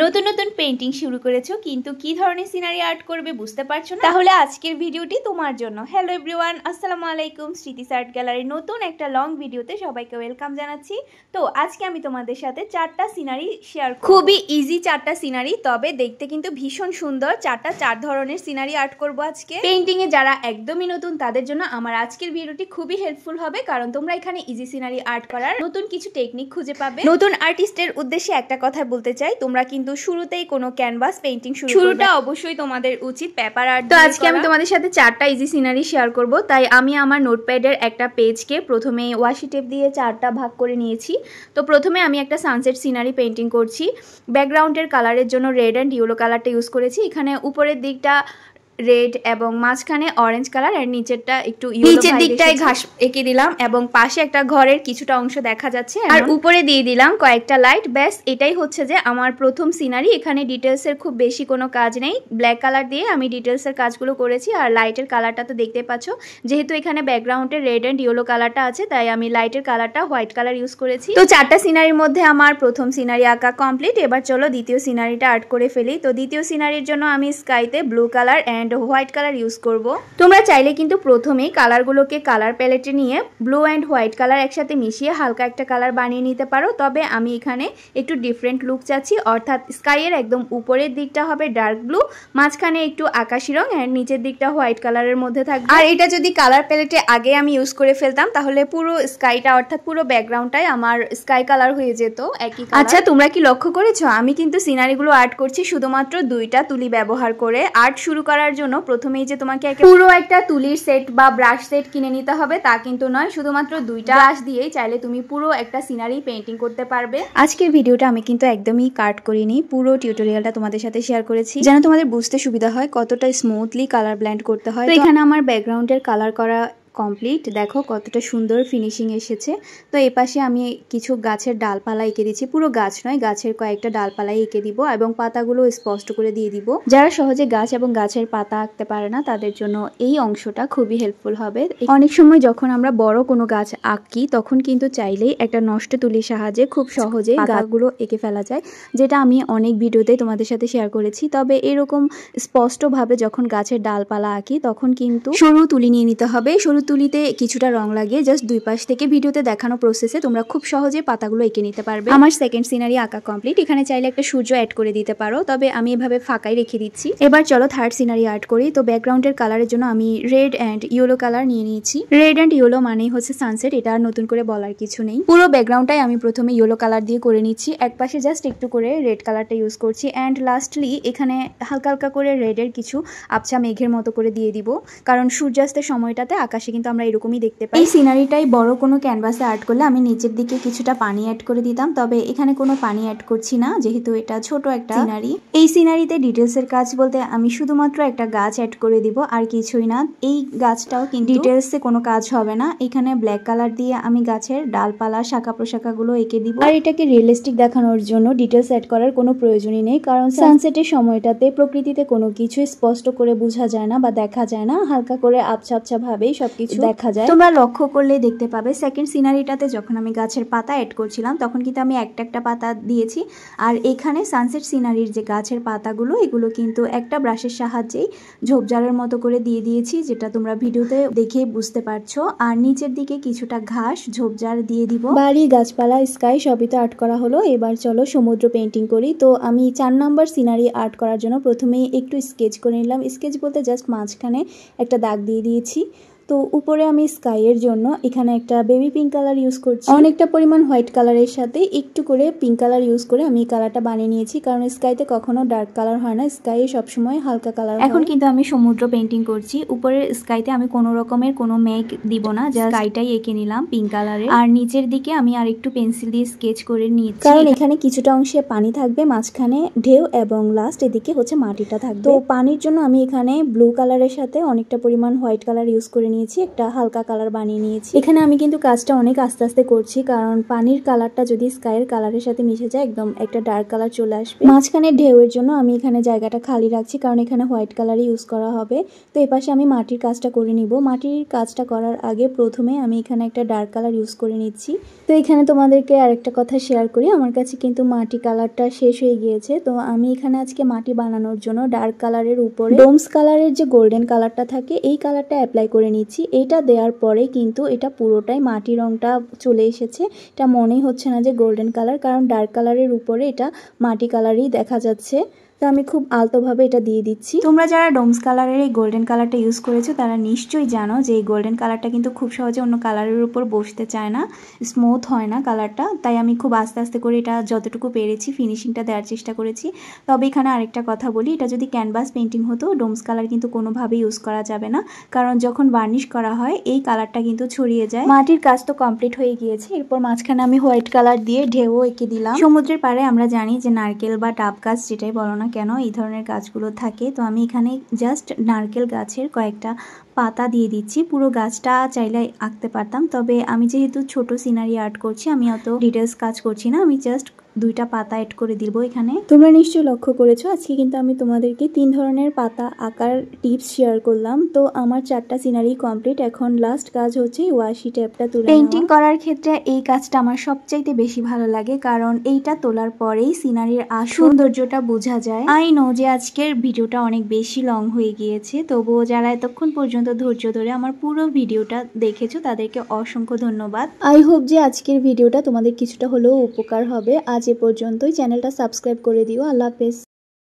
নতুন নতুন পেইন্টিং শুরু করেছো কিন্তু কি ধরনের সিনারি আর্ট করবে বুঝতে পারছো না, তাহলে আজকের ভিডিওটি তোমার জন্য। হ্যালো এভরিওয়ান, আসসালামু আলাইকুম। স্মৃতিস আর্ট গ্যালারির নতুন একটা লং ভিডিওতে সবাইকে ওয়েলকাম জানাচ্ছি। তো আজকে আমি তোমাদের সাথে 4টা সিনারি শেয়ার করব। খুবই ইজি 4টা সিনারি, তবে দেখতে কিন্তু ভীষণ সুন্দর। 4 ধরনের সিনারি আর্ট করব আজকে। পেইন্টিং এ যারা একদমই নতুন তাদের জন্য আমার আজকের ভিডিওটি খুবই হেল্পফুল হবে, কারণ তোমরা এখানে ইজি সিনারি আর্ট করার নতুন কিছু টেকনিক খুঁজে পাবে। নতুন আর্টিস্টের উদ্দেশ্যে একটা কথা বলতে চাই, তোমরা কিন্তু শুরুতেই কোনো ক্যানভাস পেইন্টিং শুরুটা অবশ্যই তোমাদের উচিত পেপার আর্ট। তো আজকে আমি তোমাদের সাথে 4টা ইজি সিনারি শেয়ার করব, তাই আমি আমার নোটপ্যাডের একটা পেজকে প্রথমে ওয়াশি টেপ দিয়ে 4টা ভাগ করে নিয়েছি। তো প্রথমে আমি একটা সানসেট সিনারি পেইন্টিং করছি। ব্যাকগ্রাউন্ডের কালারের জন্য রেড অ্যান্ড ইয়েলো কালারটা ইউজ করেছি। এখানে উপরের দিকটা রেড এবং মাঝখানে অরেঞ্জ কালার, আর নিচেরটা একটু নিচের দিকটায় ঘাস এঁকে দিলাম এবং পাশে একটা ঘরের কিছুটা অংশ দেখা যাচ্ছে, আর উপরে দিয়ে দিলাম কয়েকটা লাইট। ব্যাস এটাই হচ্ছে যে আমার প্রথম সিনারি। এখানে ডিটেলসের খুব বেশি কোনো কাজ নেই, ব্ল্যাক কালার দিয়ে আমি ডিটেলসের কাজগুলো করেছি। আর লাইটের কালারটা তো দেখতে পাচ্ছ, যেহেতু এখানে ব্যাকগ্রাউন্ডে রেড অ্যান্ড ইয়েলো কালারটা আছে তাই আমি লাইটের কালারটা হোয়াইট কালার ইউজ করেছি। তো 4টা সিনারির মধ্যে আমার প্রথম সিনারি আঁকা কমপ্লিট। এবার চলো দ্বিতীয় সিনারিটা আর্ট করে ফেলি। তো দ্বিতীয় সিনারির জন্য আমি স্কাইতে blue colour and white colour use করব। তোমরা চাইলে কিন্তু প্রথমেই কালারগুলোকে কালার প্যালেটে নিয়ে ব্লু অ্যান্ড হোয়াইট কালার একসাথে মিশিয়ে হালকা একটা কালার বানিয়ে নিতে পারো, তবে আমি এখানে একটু ডিফারেন্ট লুক চাচ্ছি। অর্থাৎ স্কাইয়ের একদম উপরের দিকটা হবে ডার্ক ব্লু, মাঝখানে একটু আকাশি রং, অ্যান্ড নিচের দিকটা হোয়াইট কালারের মধ্যে থাকবে। আর এটা যদি কালার প্যালেটে আগে আমি ইউজ করে ফেলতাম তাহলে পুরো স্কাইটা অর্থাৎ পুরো ব্যাকগ্রাউন্ডটাই আমার স্কাই কালার হয়ে যেত একই কালার। আচ্ছা, তোমরা কি লক্ষ্য করেছো আমি কিন্তু সিনারিগুলো আর্ট করছি শুধুমাত্র 2টা তুলি ব্যবহার করে। আর্ট শুরু করার জন্য প্রথমেই যে তোমাকে পুরো একটা তুলির সেট বা ব্রাশ সেট কিনে নিতে হবে তা কিন্তু নয়, শুধুমাত্র 2টা ব্রাশ দিয়েই চাইলে তুমি পুরো একটা সিনারি পেইন্টিং করতে পারবে। আজকের ভিডিওটা আমি কিন্তু একদমই কাট করিনি, পুরো টিউটোরিয়ালটা তোমাদের সাথে শেয়ার করেছি যেন তোমাদের বুঝতে সুবিধা হয় কতটা স্মুথলি কালার ব্লেন্ড করতে হয়। তো এখানে আমার ব্যাকগ্রাউন্ডের কালার করা কমপ্লিট। দেখো কতটা সুন্দর ফিনিশিং এসেছে। তো এই পাশে আমি কিছু গাছের ডালপালা এঁকে দিচ্ছি, পুরো গাছ নয়, গাছের কয়েকটা ডালপালাই এঁকে দিব এবং পাতাগুলো স্পষ্ট করে দিয়ে দিব। যারা সহজে গাছ এবং গাছের পাতা আঁকতে পারে না তাদের জন্য এই অংশটা খুবই হেল্পফুল হবে। অনেক সময় যখন আমরা বড় কোনো গাছ আঁকি তখন কিন্তু চাইলেই একটা নষ্ট তুলির সাহায্যে খুব সহজেই গাছগুলো এঁকে ফেলা যায়, যেটা আমি অনেক ভিডিওতে তোমাদের সাথে শেয়ার করেছি। তবে এরকম স্পষ্টভাবে যখন গাছের ডালপালা আঁকি তখন কিন্তু সরু তুলি নিয়ে নিতে হবে। সরু তুলিতে কিছুটা রং লাগিয়ে জাস্ট 2 পাশ থেকে ভিডিওতে দেখানো প্রসেসে তোমরা খুব সহজে পাতাগুলো এঁকে নিতে পারবে। আমার সেকেন্ড সিনারি আঁকা কমপ্লিট। এখানে চাইলে একটা সূর্য অ্যাড করে দিতে পারো, তবে আমি এভাবে ফাঁকাই রেখে দিচ্ছি। এবার চলো থার্ড সিনারি আর্ট করি। তো ব্যাকগ্রাউন্ডের কালারের জন্য আমি রেড অ্যান্ড ইয়েলো কালার নিয়ে নিয়েছি। রেড অ্যান্ড ইয়েলো মানেই হচ্ছে সানসেট, এটা আর নতুন করে বলার কিছু নেই। পুরো ব্যাকগ্রাউন্ডটাই আমি প্রথমে ইয়েলো কালার দিয়ে করে নিচ্ছি, এক পাশে জাস্ট একটু করে রেড কালারটা ইউজ করছি, অ্যান্ড লাস্টলি এখানে হালকা হালকা করে রেডের কিছু আবছা মেঘের মতো করে দিয়ে দিব, কারণ সূর্যাস্তের সময়টাতে আকাশে কিন্তু আমরা এরকমই দেখতে পাই। এই সিনারিটাই বড় কোনো ক্যানভাসে আর্ট করলে আমি নিচের দিকে কিছুটা পানি অ্যাড করে দিতাম, তবে এখানে কোনো পানি অ্যাড করছি না যেহেতু এটা ছোট একটা সিনারি। এই সিনারিতে ডিটেলসের কাজ বলতে আমি শুধুমাত্র একটা গাছ অ্যাড করে দিব, আর কিছুই না। এই গাছটাও কিন্তু ডিটেলসে কোনো কাজ হবে না। এখানে ব্ল্যাক কালার দিয়ে আমি গাছের ডালপালা শাখা প্রশাখাগুলো এঁকে দিব, আর এটাকে রিয়েলিস্টিক দেখানোর জন্য ডিটেলস অ্যাড করার কোনো প্রয়োজনই নেই, কারণ সানসেটের সময়টাতে প্রকৃতিতে কোনো কিছু স্পষ্ট করে বোঝা যায় না বা দেখা যায় না, হালকা করে আবছা আবছা ভাবেই সবকিছু দেখা যায়। তোমরা লক্ষ্য করলে দেখতে পাবে সেকেন্ড সিনারিটাতে যখন আমি গাছের পাতা অ্যাড করছিলাম তখন কিন্তু আমি একটা পাতা দিয়েছি, আর এখানে সানসেট সিনারির যে গাছের পাতাগুলো এগুলো কিন্তু একটা ব্রাশের সাহায্যেই ঝোপঝাড়ের মতো করে দিয়ে দিয়েছি, যেটা তোমরা ভিডিওতে দেখে বুঝতে পারছো। আর নিচের দিকে কিছুটা ঘাস ঝোপঝাড় দিয়ে দিব। বাড়ি, গাছপালা, স্কাই সবই তো আর্ট করা হলো। এবার চলো সমুদ্র পেইন্টিং করি। তো আমি 4 নম্বর সিনারি আর্ট করার জন্য প্রথমেই একটু স্কেচ করে নিলাম। স্কেচ বলতে জাস্ট মাঝখানে একটা দাগ দিয়ে দিয়েছি। তো উপরে আমি স্কাইয়ের জন্য এখানে একটা বেবি পিঙ্ক কালার ইউজ করছি, অনেকটা পরিমাণ হোয়াইট কালারের সাথে একটু করে পিঙ্ক কালার ইউজ করে আমি কালারটা বানিয়ে নিয়েছি, কারণ স্কাইতে কখনো ডার্ক কালার হয় না, স্কাইয়ে সবসময় হালকা কালার। এখন কিন্তু আমি সমুদ্র পেইন্টিং করছি। উপরের স্কাইতে আমি কোনো রকমের কোনো মেঘ দিব না, জাস্ট স্কাইটাই এঁকে নিলাম পিঙ্ক কালারের, আর নিচের দিকে আমি আর একটু পেন্সিল দিয়ে স্কেচ করে নিয়েছি, কারণ এখানে কিছুটা অংশে পানি থাকবে, মাঝখানে ঢেউ এবং লাস্ট এদিকে হচ্ছে মাটিটা থাকবে। তো পানির জন্য আমি এখানে ব্লু কালারের সাথে অনেকটা পরিমাণ হোয়াইট কালার ইউজ করে নিয়েছি, একটা হালকা কালার বানিয়ে নিয়েছি। এখানে আমি কিন্তু কাজটা অনেক আস্তে আস্তে করছি, কারণ পানির কালারটা যদি স্কাইয়ের কালারের সাথে মিশে যায় একদম একটা ডার্ক কালার চলে আসবে। মাঝখানে ঢেউয়ের জন্য আমি এখানে জায়গাটা খালি রাখছি, কারণ এখানে হোয়াইট কালারই ইউজ করা হবে। তো এই পাশে আমি মাটির কাজটা করে নিব। মাটির কাজটা করার আগে প্রথমে আমি এখানে একটা ডার্ক কালার ইউজ করে নিচ্ছি। তো এখানে তোমাদেরকে আরেকটা কথা শেয়ার করি, আমার কাছে কিন্তু মাটি কালারটা শেষ হয়ে গিয়েছে। তো আমি এখানে আজকে মাটি বানানোর জন্য ডার্ক কালারের উপরে ডোমস কালারের যে গোল্ডেন কালারটা থাকে এই কালারটা অ্যাপ্লাই করে নিচ্ছি। এইটা দেওয়ার পরে কিন্তু এটা পুরোটাই মাটি রংটা চলে এসেছে। এটা মনেই হচ্ছে না যে গোল্ডেন কালার, কারণ ডার্ক কালারের উপরে এটা মাটি কালারই দেখা যাচ্ছে। তো আমি খুব আলতোভাবে এটা দিয়ে দিচ্ছি। তোমরা যারা ডোমস কালারের এই গোল্ডেন কালারটা ইউজ করেছো তারা নিশ্চয়ই জানো যে এই গোল্ডেন কালারটা কিন্তু খুব সহজে অন্য কালারের উপর বসতে চায় না, স্মুথ হয় না কালারটা। তাই আমি খুব আস্তে আস্তে করে এটা যতটুকু পেরেছি ফিনিশিংটা দেওয়ার চেষ্টা করেছি। তবে এখানে আরেকটা কথা বলি, এটা যদি ক্যানভাস পেন্টিং হতো ডোমস কালার কিন্তু কোনোভাবেই ইউজ করা যাবে না, কারণ যখন বার্নিশ করা হয় এই কালারটা কিন্তু ছড়িয়ে যায়। মাটির কাজ তো কমপ্লিট হয়ে গিয়েছে। এরপর মাঝখানে আমি হোয়াইট কালার দিয়ে ঢেউ এঁকে দিলাম। সমুদ্রের পাড়ে আমরা জানি যে নারকেল বা ডাব গাছ যেটাই বলো না কেন এই ধরনের গাছগুলো থাকে। তো আমি এখানে জাস্ট নারকেল গাছের কয়েকটা পাতা দিয়ে দিচ্ছি। পুরো গাছটা চাইলে আঁকতে পারতাম, তবে আমি যেহেতু ছোট সিনারি আর্ট করছি আমি অত ডিটেলস কাজ করছি না, আমি জাস্ট 2টা পাতা অ্যাড করে দিব এখানে। তোমরা নিশ্চয়ই লক্ষ্য করেছো আজকে কিন্তু আমি তোমাদেরকে 3 ধরনের পাতা আঁকার টিপস শেয়ার করলাম। তো আমার 4টা সিনারি কমপ্লিট। এখন লাস্ট কাজ হচ্ছে ওয়াশি ট্যাপটা তুলে পেইন্টিং করার ক্ষেত্রে এই কাজটা আমার সবচাইতে বেশি ভালো লাগে, কারণ এইটা তোলার পরেই সিনারির সৌন্দর্যটা বোঝা যায়। আই নো যে আজকের ভিডিওটা অনেক বেশি লং হয়ে গিয়েছে, তবুও যারা এতক্ষণ পর্যন্ত ধৈর্য ধরে আমার পুরো ভিডিওটা দেখেছো তাদেরকে অসংখ্য ধন্যবাদ। আই হোপ যে আজকের ভিডিওটা তোমাদের কিছুটা হলেও উপকার হবে। আজ এ পর্যন্তই। চ্যানেলটা সাবস্ক্রাইব করে দিও। আল্লাহ হাফেজ।